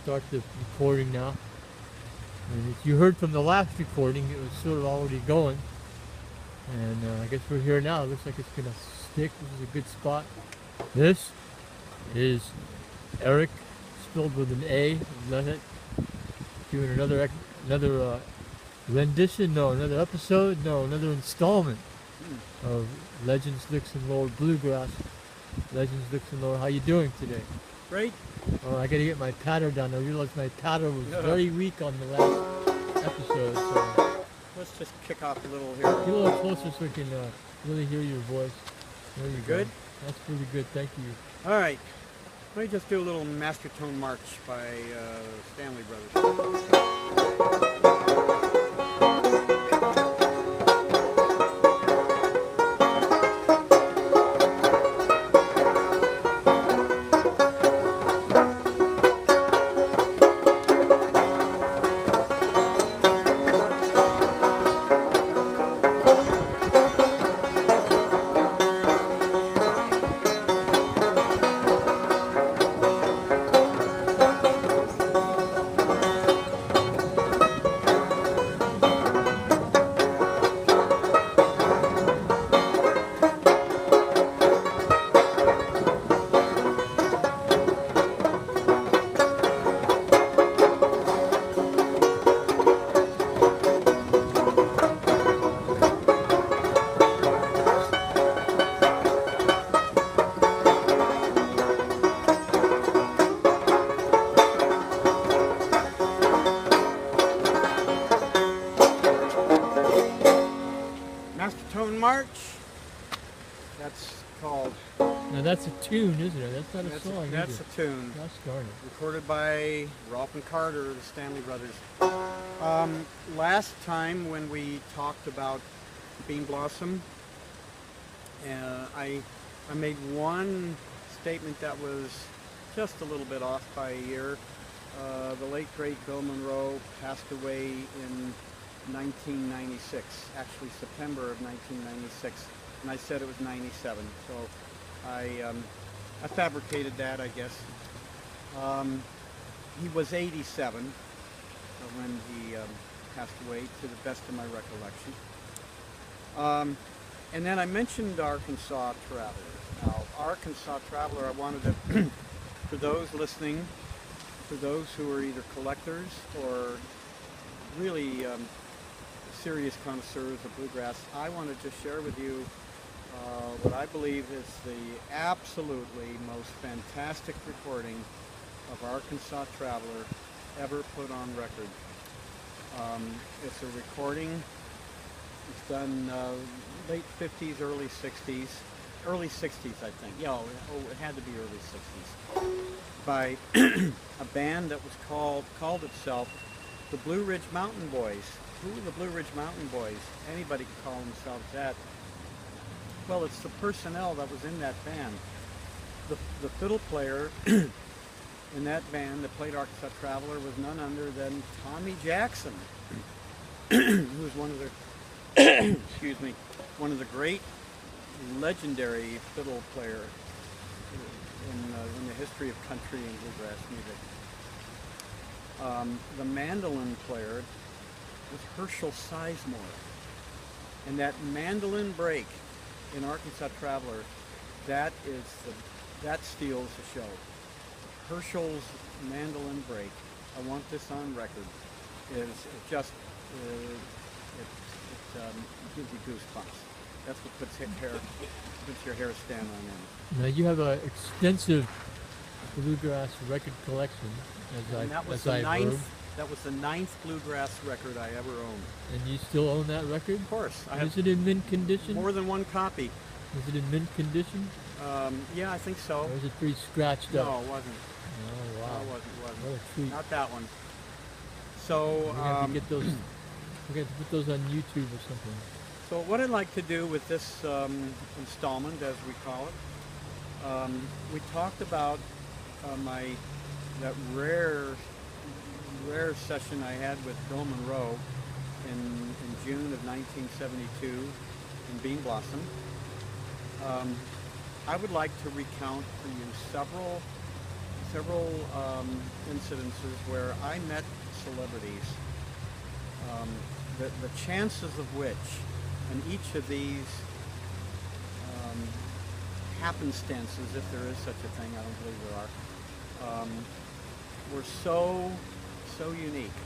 start the recording now. And if you heard from the last recording, it was sort of already going. And I guess we're here now. It looks like it's gonna stick. This is a good spot. This is Aric, spelled with an A, Leavitt, doing another rendition, no, another episode, no, another installment of Legends, Licks, and Lore Bluegrass. Legends, Licks, and Lore. How you doing today? Great. Oh, I gotta get my patter done. I realized my patter was very weak on the last episode. So Let's just kick off a little here. get a little closer so we can really hear your voice. There you go. Good? That's pretty good. Thank you. All right. Let me just do a little Master Tone March by Stanley Brothers. March. That's called. Now that's a tune, isn't it? That's not a song. That's a tune. Gosh darn it. Recorded by Rolf and Carter, the Stanley Brothers. Last time when we talked about Bean Blossom, I made one statement that was just a little bit off by a year. The late great Bill Monroe passed away in 1996, actually September of 1996, and I said it was 97, so I fabricated that, I guess. He was 87 when he passed away, to the best of my recollection. And then I mentioned Arkansas Traveler. Now, Arkansas Traveler, I wanted to, for those listening, for those who are either collectors or really serious connoisseurs of bluegrass, I wanted to share with you what I believe is the absolutely most fantastic recording of Arkansas Traveler ever put on record. It's a recording. It's done late 50s, early 60s. Early 60s, I think. Yeah, it had to be early 60s. By a band that was called itself the Blue Ridge Mountain Boys. Who are the Blue Ridge Mountain Boys? Anybody could call themselves that. Well, it's the personnel that was in that band. The fiddle player in that band that played Arkansas Traveler was none other than Tommy Jackson, who was one of the excuse me, one of the great legendary fiddle player in the history of country and bluegrass music. The mandolin player was Herschel Sizemore, and that mandolin break in Arkansas Traveler, that steals the show. Herschel's mandolin break, I want this on record, is just it gives you goosebumps. That's what puts your hair stand on end. Now you have an extensive bluegrass record collection, as I've heard. That was the 9th bluegrass record I ever owned. And you still own that record? Of course. Is it in mint condition? More than one copy. Is it in mint condition? Yeah, I think so. Or is it pretty scratched up? No, it wasn't. Oh, wow. No, it wasn't. What a treat. Not that one. So, we have to get those. We have to put those on YouTube or something. So what I'd like to do with this installment, as we call it, we talked about that rare session I had with Bill Monroe in June of 1972 in Bean Blossom. I would like to recount for you incidences where I met celebrities, the chances of which, in each of these happenstances, if there is such a thing, I don't believe there are, were so unique.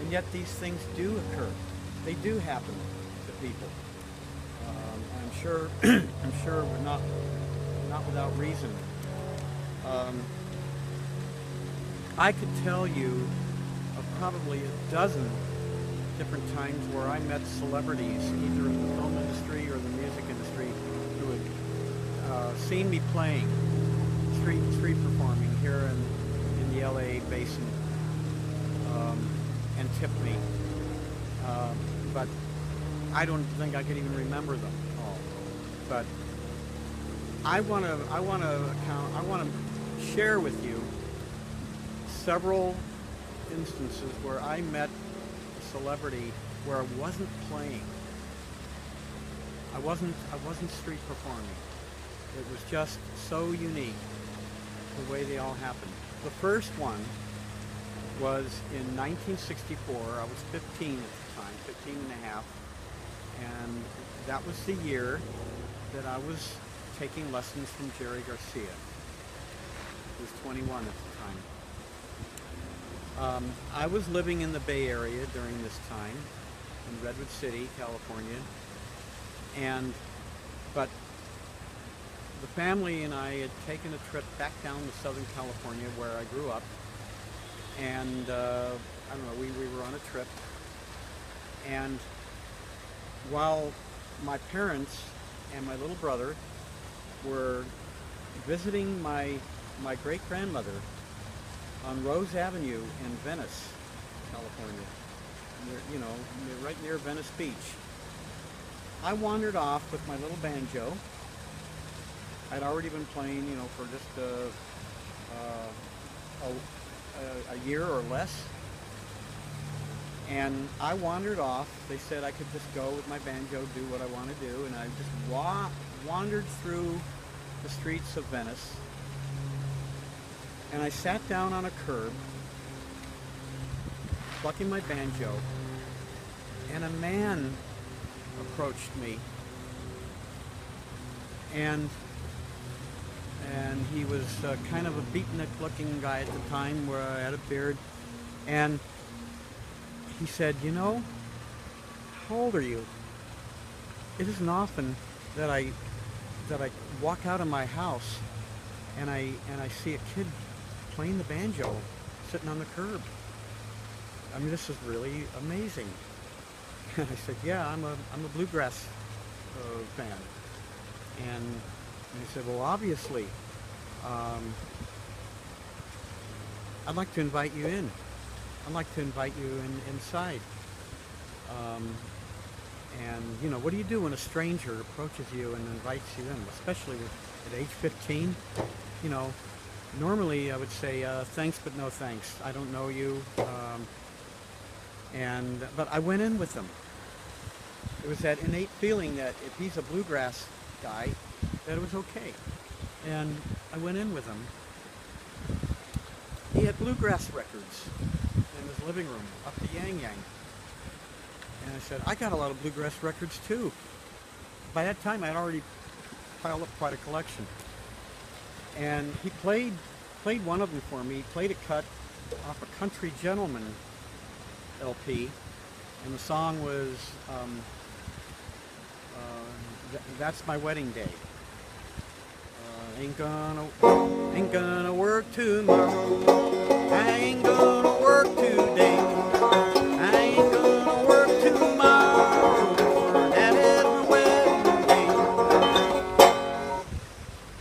And yet these things do occur. They do happen to people. I'm sure, I'm sure we're not without reason. I could tell you of probably a dozen different times where I met celebrities, either in the film industry or the music industry, who had seen me playing, street performing here in the LA basin, and tipped me. But I don't think I could even remember them all. But I want to share with you several instances where I met a celebrity where I wasn't playing. I wasn't street performing. It was just so unique the way they all happened. The first one was in 1964. I was 15 at the time, 15 and a half, and that was the year that I was taking lessons from Jerry Garcia. He was 21 at the time. I was living in the Bay Area during this time, in Redwood City, California, but the family and I had taken a trip back down to Southern California where I grew up, and I don't know, we were on a trip, and while my parents and my little brother were visiting my great-grandmother on Rose Avenue in Venice, California, right near Venice Beach, I wandered off with my little banjo. I'd already been playing, for just a year or less. And I wandered off. They said I could just go with my banjo, do what I want to do. And I just wandered through the streets of Venice. And I sat down on a curb, plucking my banjo. And a man approached me. And he was kind of a beatnik-looking guy at the time, where I had a beard. And he said, "How old are you? It isn't often that I walk out of my house and I see a kid playing the banjo sitting on the curb. I mean, this is really amazing." And I said, "Yeah, I'm a Bluegrass fan." And he said, "Well, obviously, I'd like to invite you in. I'd like to invite you inside. And what do you do when a stranger approaches you and invites you in, especially at age 15? Normally I would say, thanks, but no thanks. I don't know you." But I went in with him. It was that innate feeling that if he's a bluegrass guy, that it was okay. And I went in with him. He had bluegrass records in his living room, up the Yang Yang. And I said, "I got a lot of bluegrass records too." By that time, I had already piled up quite a collection. And he played one of them for me. He played a cut off a Country Gentleman LP, and the song was "That's My Wedding Day." Ain't gonna work tomorrow. I ain't gonna work today. I ain't gonna work tomorrow. That is my wedding day.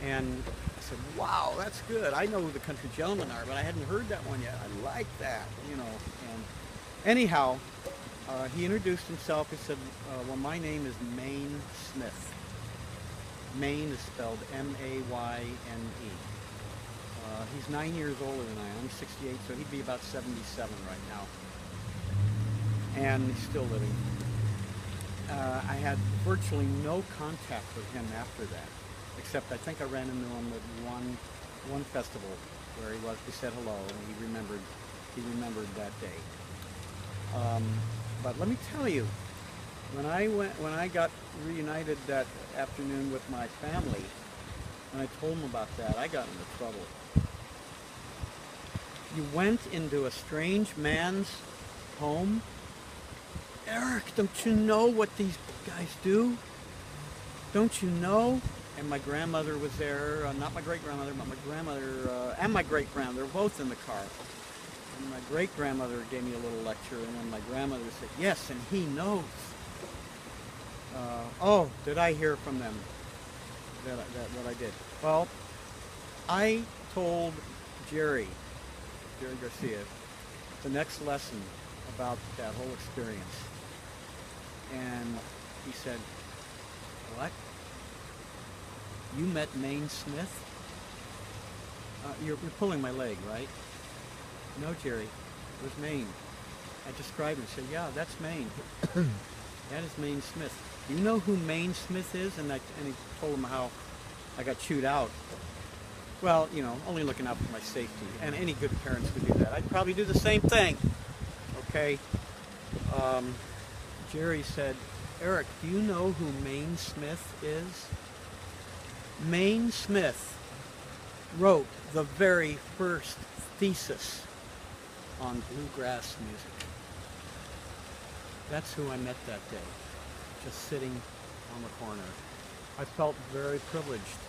And I said, "Wow, that's good. I know who the Country Gentlemen are, but I hadn't heard that one yet. I like that, And anyhow, he introduced himself. He said, "Well, my name is Mayne Smith." Mayne is spelled M-A-Y-N-E. He's 9 years older than I am. I'm 68, so he'd be about 77 right now. And he's still living. I had virtually no contact with him after that, except I think I ran into him at one festival where he was. We said hello, and he remembered that day. But let me tell you, when I got reunited that afternoon with my family, and I told them about that, I got into trouble. You went into a strange man's home? Aric, don't you know what these guys do? Don't you know? And my grandmother was there, not my great-grandmother, but my grandmother, and my great-grandmother, both in the car. And my great-grandmother gave me a little lecture, and then my grandmother said, yes, and he knows. Oh, did I hear from them that what I did? Well, I told Jerry Garcia, the next lesson about that whole experience. And he said, what? You met Maine Smith? You're pulling my leg, right? No, Jerry, it was Maine. I described him. I said, yeah, that's Maine. That is Maine Smith. Do you know who Maine Smith is? And he told him how I got chewed out. Well, you know, only looking out for my safety. And any good parents would do that. I'd probably do the same thing. Okay. Jerry said, Aric, do you know who Maine Smith is? Maine Smith wrote the very first thesis on bluegrass music. That's who I met that day, just sitting on the corner. I felt very privileged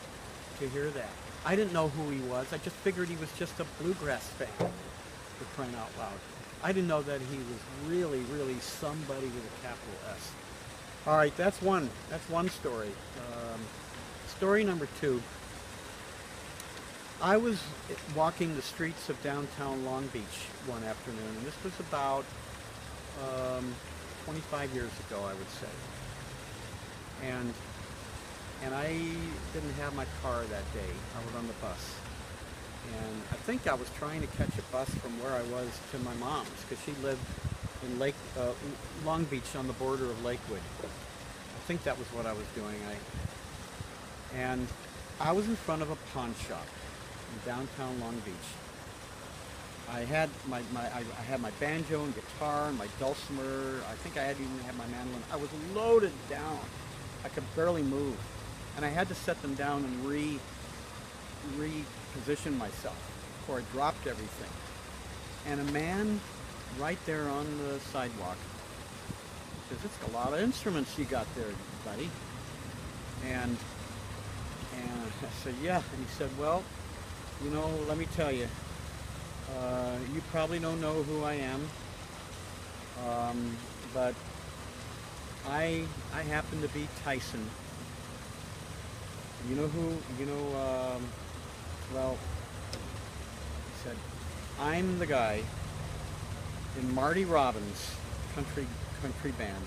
to hear that. I didn't know who he was. I just figured he was just a bluegrass fan, for crying out loud. I didn't know that he was really, really somebody with a capital S. All right, that's one story. Story number two. I was walking the streets of downtown Long Beach one afternoon, and this was about 25 years ago, I would say. And I didn't have my car that day. I was on the bus. And I think I was trying to catch a bus from where I was to my mom's, because she lived in Long Beach on the border of Lakewood. I think that was what I was doing. And I was in front of a pawn shop in downtown Long Beach. I had my banjo and guitar and my dulcimer. I think I even had my mandolin. I was loaded down. I could barely move. And I had to set them down and reposition myself before I dropped everything. And a man right there on the sidewalk says, it's a lot of instruments you got there, buddy. And I said, yeah. And he said, well, you know, let me tell you, you probably don't know who I am, but I happen to be Tyson. You know who? You know, well, he said, I'm the guy in Marty Robbins' country band.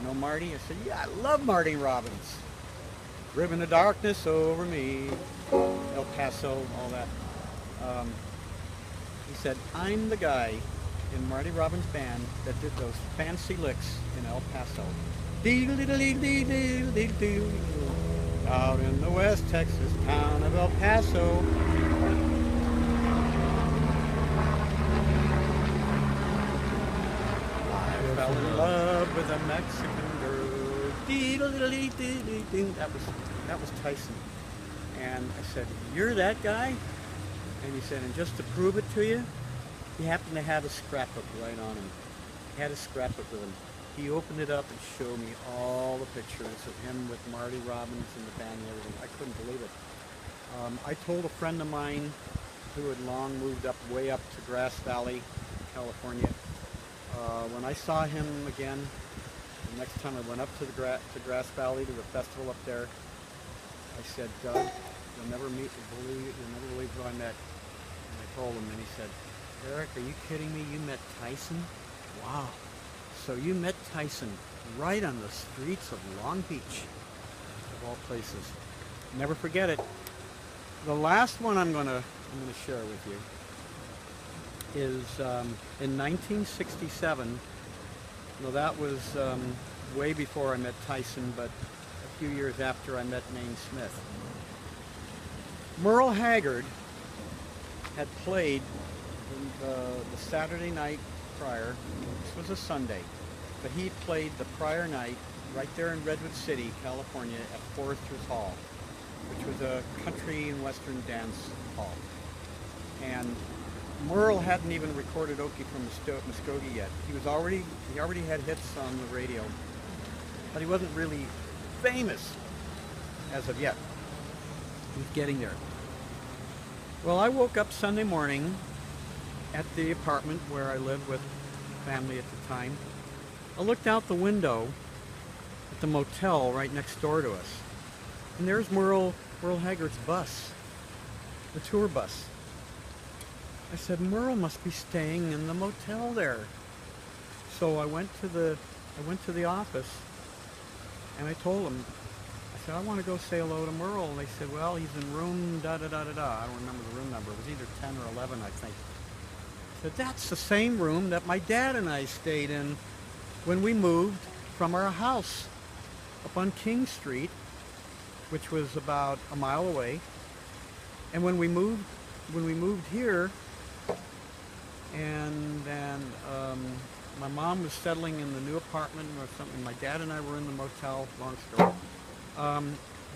You know Marty? I said, yeah, I love Marty Robbins. Driven the darkness over me, El Paso, all that. He said, I'm the guy in Marty Robbins' band that did those fancy licks in El Paso. Out in the West Texas town of El Paso. I fell in love with a Mexican girl. That was Tyson. And I said, you're that guy? And he said, and just to prove it to you, he happened to have a scrapbook right on him. He had a scrapbook with him. He opened it up and showed me all the pictures of him with Marty Robbins and the band and everything. I couldn't believe it. I told a friend of mine who had long moved way up to Grass Valley, California. When I saw him again, the next time I went up to Grass Valley to the festival up there, I said, Doug, you'll never believe who I met. And I told him, and he said, Aric, are you kidding me? You met Tyson? Wow. So you met Tyson right on the streets of Long Beach, of all places. Never forget it. The last one I'm gonna share with you is in 1967. Well, that was way before I met Tyson, but a few years after I met Maine Smith. Merle Haggard had played the Saturday night prior. This was a Sunday, but he played the prior night right there in Redwood City, California, at Foresters Hall, which was a country and western dance hall. And Merle hadn't even recorded Okie from Muskogee yet. He already had hits on the radio, but he wasn't really famous as of yet. He was getting there. Well, I woke up Sunday morning at the apartment where I lived with family at the time. I looked out the window at the motel right next door to us, and there's Merle Haggard's bus, the tour bus. I said, Merle must be staying in the motel there. So I went to the office, and I told them, I said, I want to go say hello to Merle. And they said, well, he's in room da-da-da-da-da. I don't remember the room number. It was either 10 or 11, I think. I said, that's the same room that my dad and I stayed in when we moved from our house up on King Street, which was about a mile away. And when we moved here, and then my mom was settling in the new apartment or something. My dad and I were in the motel. Long story.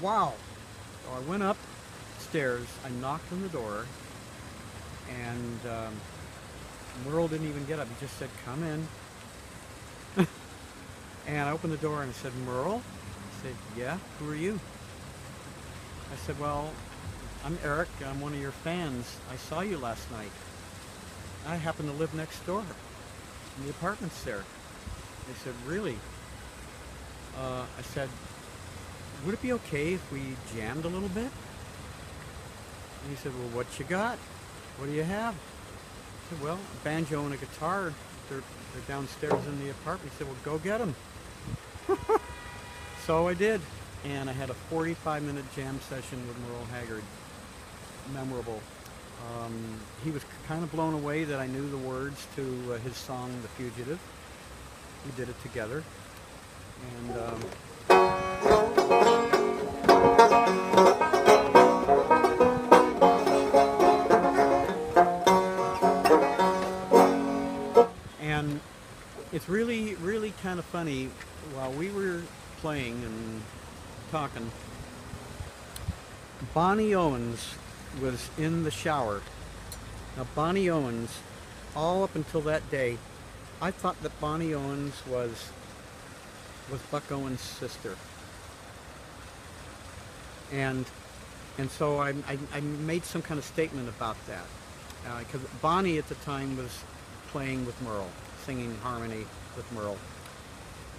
Wow. So I went upstairs. I knocked on the door, and Merle didn't even get up. He just said, "Come in." And I opened the door and I said, "Merle?" He said, "Yeah. Who are you?" I said, "Well, I'm Aric. I'm one of your fans. I saw you last night. I happen to live next door in the apartments there." They said, "Really?" I said, "Would it be okay if we jammed a little bit?" And he said, "Well, what you got? What do you have?" I said, "Well, a banjo and a guitar. They're downstairs in the apartment." He said, "Well, go get them." So I did, and I had a 45-minute jam session with Merle Haggard. Memorable. He was kind of blown away that I knew the words to his song, "The Fugitive." We did it together, and it's really, really kind of funny. While we were playing and talking, Bonnie Owens was in the shower. Now, Bonnie Owens, all up until that day, I thought that Bonnie Owens was Buck Owens' sister, and so I made some kind of statement about that, because Bonnie at the time was playing with Merle, singing harmony with Merle.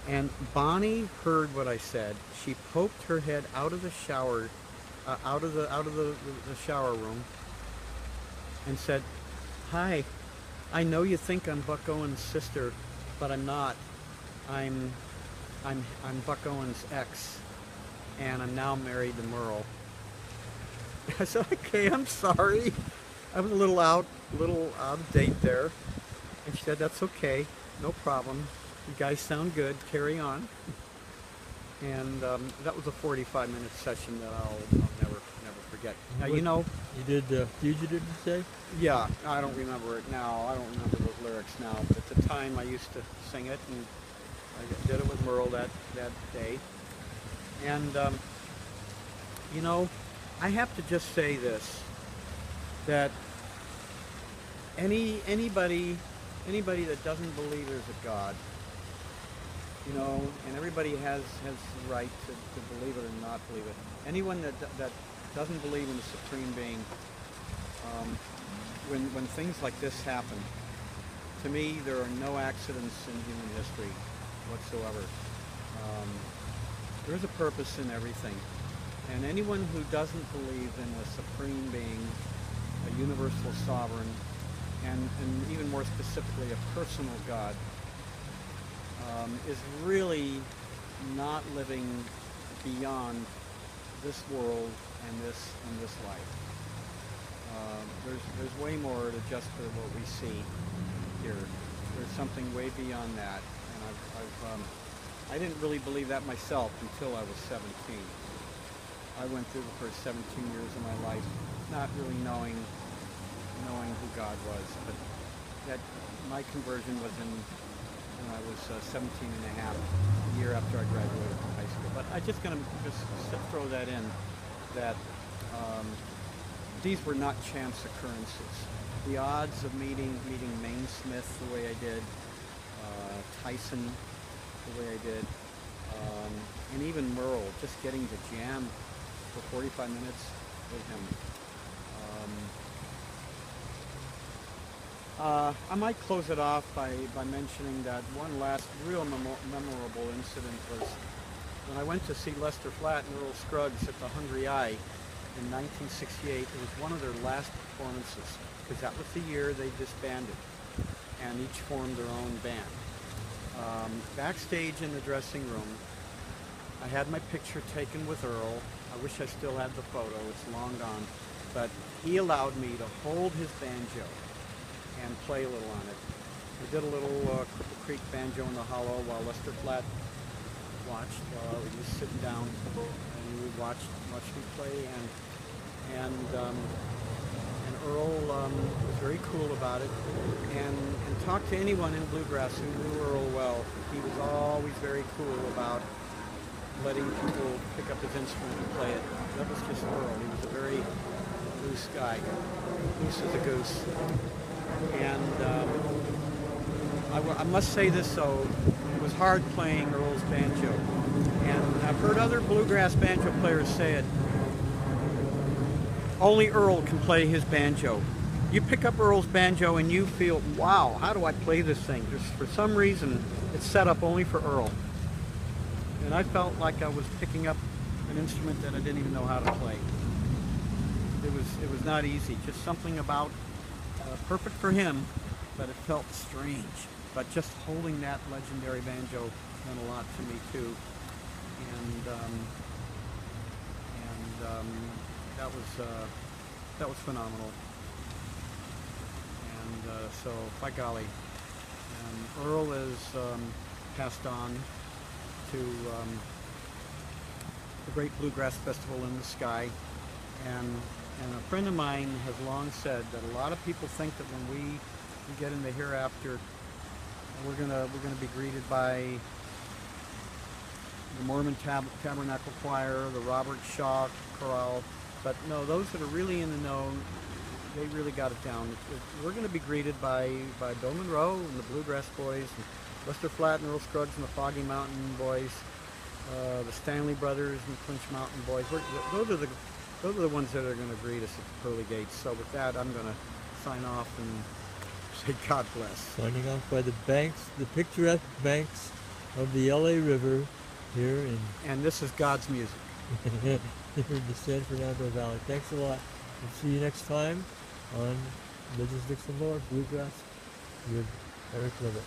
And Bonnie heard what I said. She poked her head out of the shower, out of the shower room, and said, "Hi, I know you think I'm Buck Owens' sister, but I'm not. I'm Buck Owens' ex, and I'm now married to Merle." I said, "Okay, I'm sorry. I was a little out of date there." And she said, "That's okay, no problem. You guys sound good. Carry on." And that was a 45-minute session that I'll never forget. Now, you know, you did "Fugitive," you say? Yeah, I don't remember it now. I don't remember those lyrics now. But at the time, I used to sing it, and I did it with Merle that day. And you know, I have to just say this: that anybody that doesn't believe there's a God, you know, and everybody has the right to believe it or not believe it. Anyone that doesn't believe in the Supreme Being, when things like this happen, to me, there are no accidents in human history whatsoever. There's a purpose in everything. And anyone who doesn't believe in a Supreme Being, a universal sovereign, and even more specifically a personal God, is really not living beyond this world and this life. There's way more to just what we see here. There's something way beyond that, and I didn't really believe that myself until I was 17. I went through the first 17 years of my life not really knowing knowing who God was. But that my conversion was when I was 17 and a half, a year after I graduated from high school. But I'm just going to throw that in, that these were not chance occurrences. The odds of meeting Maine Smith the way I did, Tyson the way I did, and even Merle, just getting to jam for 45 minutes with him. I might close it off by mentioning that one last real memorable incident was when I went to see Lester Flatt and Earl Scruggs at the Hungry Eye in 1968. It was one of their last performances, because that was the year they disbanded and each formed their own band. Backstage in the dressing room, I had my picture taken with Earl. I wish I still had the photo, it's long gone, but he allowed me to hold his banjo and play a little on it. I did a little Cripple Creek banjo in the hollow while Lester Flatt watched. He was sitting down and he would watch me play, and Earl was very cool about it, and talked to anyone in Bluegrass who knew Earl well. He was always very cool about letting people pick up his instrument and play it. That was just Earl. He was a very loose guy, loose as a goose. And I must say this though, it was hard playing Earl's banjo. And I've heard other bluegrass banjo players say it, only Earl can play his banjo. You pick up Earl's banjo and you feel, wow, how do I play this thing? Just for some reason, it's set up only for Earl. And I felt like I was picking up an instrument that I didn't even know how to play. It was not easy. Just something about perfect for him, but it felt strange. But just holding that legendary banjo meant a lot to me too. And that was phenomenal. And so, by golly, Earl is passed on to the Great Bluegrass Festival in the Sky, and a friend of mine has long said that a lot of people think that when we get in the hereafter, we're gonna be greeted by the Mormon Tabernacle Choir, the Robert Shaw Chorale, but no, those that are really in the know, they really got it down. We're going to be greeted by Bill Monroe and the Bluegrass Boys, and Lester Flatt and Earl Scruggs and the Foggy Mountain Boys, the Stanley Brothers and the Clinch Mountain Boys. Those are the ones that are going to greet us at the pearly gates. So with that, I'm going to sign off and say God bless. Signing off by the picturesque banks of the LA River here in... And this is God's music. here in the San Fernando Valley. Thanks a lot. We'll see you next time on Legends Dixon Lore Bluegrass with Aric Leavitt.